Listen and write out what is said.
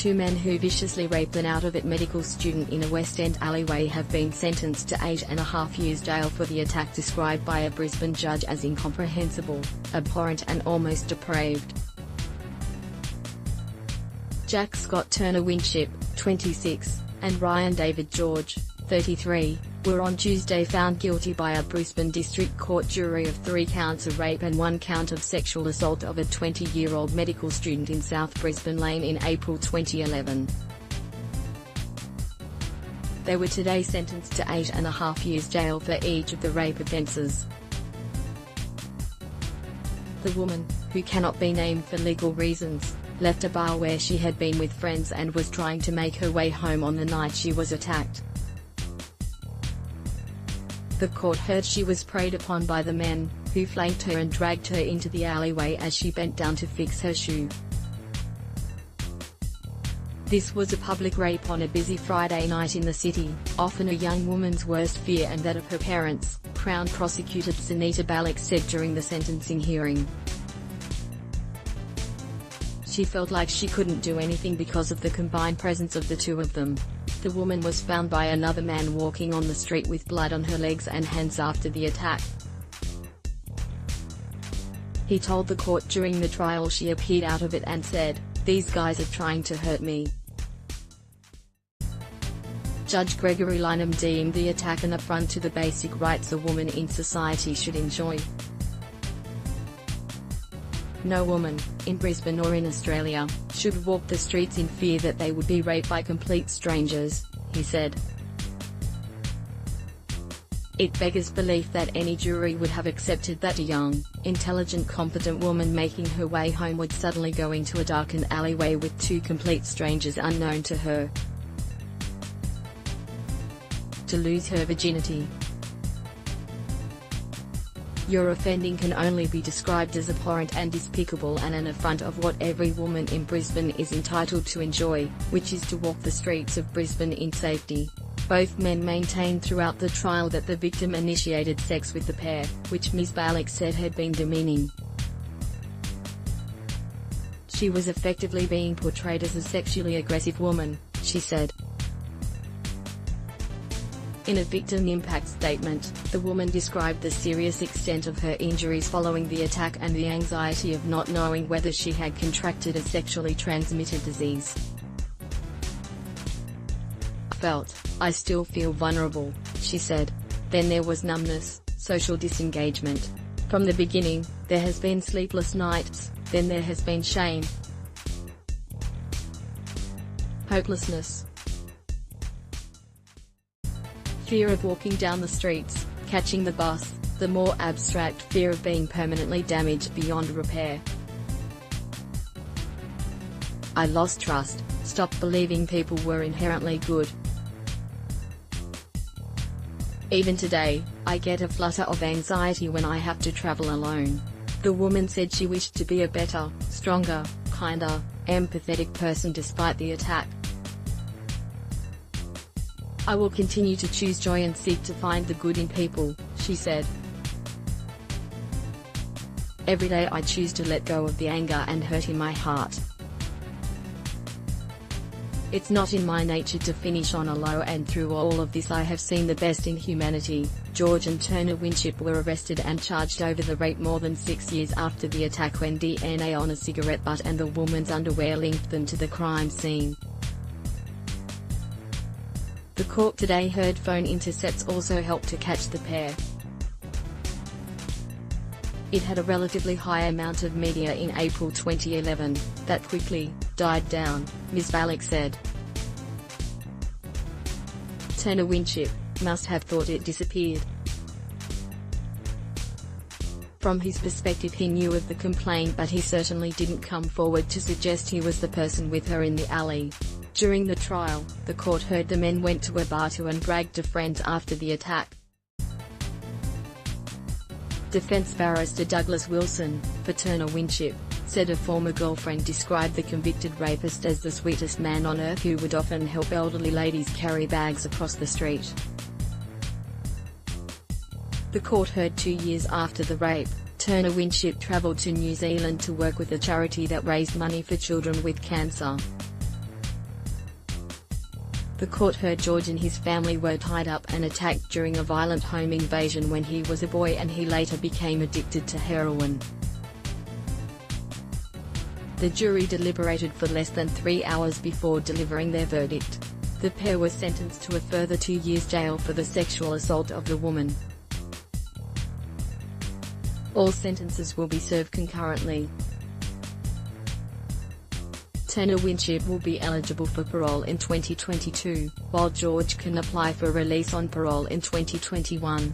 two men who viciously raped an out-of-it medical student in a West End alleyway have been sentenced to 8.5 years jail for the attack described by a Brisbane judge as incomprehensible, abhorrent and almost depraved. Jack Scott Turner Winship, 26, and Ryan David George, 33, were on Tuesday found guilty by a Brisbane District Court jury of 3 counts of rape and 1 count of sexual assault of a 20-year-old medical student in South Brisbane Lane in April 2011. They were today sentenced to 8.5 years jail for each of the rape offences. The woman, who cannot be named for legal reasons, left a bar where she had been with friends and was trying to make her way home on the night she was attacked. The court heard she was preyed upon by the men, who flanked her and dragged her into the alleyway as she bent down to fix her shoe. This was a public rape on a busy Friday night in the city, often a young woman's worst fear and that of her parents, Crown Prosecutor Sunita Balak said during the sentencing hearing. She felt like she couldn't do anything because of the combined presence of the two of them. The woman was found by another man walking on the street with blood on her legs and hands after the attack. He told the court during the trial she appeared out of it and said, "These guys are trying to hurt me." Judge Gregory Lynham deemed the attack an affront to the basic rights a woman in society should enjoy. No woman, in Brisbane or in Australia, should walk the streets in fear that they would be raped by complete strangers, he said. It beggars belief that any jury would have accepted that a young, intelligent, competent woman making her way home would suddenly go into a darkened alleyway with 2 complete strangers unknown to her, to lose her virginity. Your offending can only be described as abhorrent and despicable and an affront of what every woman in Brisbane is entitled to enjoy, which is to walk the streets of Brisbane in safety. Both men maintained throughout the trial that the victim initiated sex with the pair, which Ms. Balak said had been demeaning. She was effectively being portrayed as a sexually aggressive woman, she said. In a victim impact statement, the woman described the serious extent of her injuries following the attack and the anxiety of not knowing whether she had contracted a sexually transmitted disease. I still feel vulnerable, she said. Then there was numbness, social disengagement. From the beginning, there has been sleepless nights, then there has been shame, hopelessness, fear of walking down the streets, catching the bus, the more abstract fear of being permanently damaged beyond repair. I lost trust, stopped believing people were inherently good. Even today, I get a flutter of anxiety when I have to travel alone. The woman said she wished to be a better, stronger, kinder, empathetic person despite the attack. I will continue to choose joy and seek to find the good in people, she said. Every day I choose to let go of the anger and hurt in my heart. It's not in my nature to finish on a low, and through all of this I have seen the best in humanity. George and Turner Winship were arrested and charged over the rape more than 6 years after the attack when DNA on a cigarette butt and the woman's underwear linked them to the crime scene. The court today heard phone intercepts also helped to catch the pair. It had a relatively high amount of media in April 2011, that quickly died down, Ms. Balak said. Turner Winship must have thought it disappeared. From his perspective, he knew of the complaint, but he certainly didn't come forward to suggest he was the person with her in the alley. During the trial, the court heard the men went to a bar to and bragged to friends after the attack. Defense barrister Douglas Wilson, for Turner Winship, said a former girlfriend described the convicted rapist as the sweetest man on earth who would often help elderly ladies carry bags across the street. The court heard 2 years after the rape, Turner Winship travelled to New Zealand to work with a charity that raised money for children with cancer. The court heard George and his family were tied up and attacked during a violent home invasion when he was a boy, and he later became addicted to heroin. The jury deliberated for less than 3 hours before delivering their verdict. The pair were sentenced to a further 2 years jail for the sexual assault of the woman. All sentences will be served concurrently. Turner Winship will be eligible for parole in 2022, while George can apply for release on parole in 2021.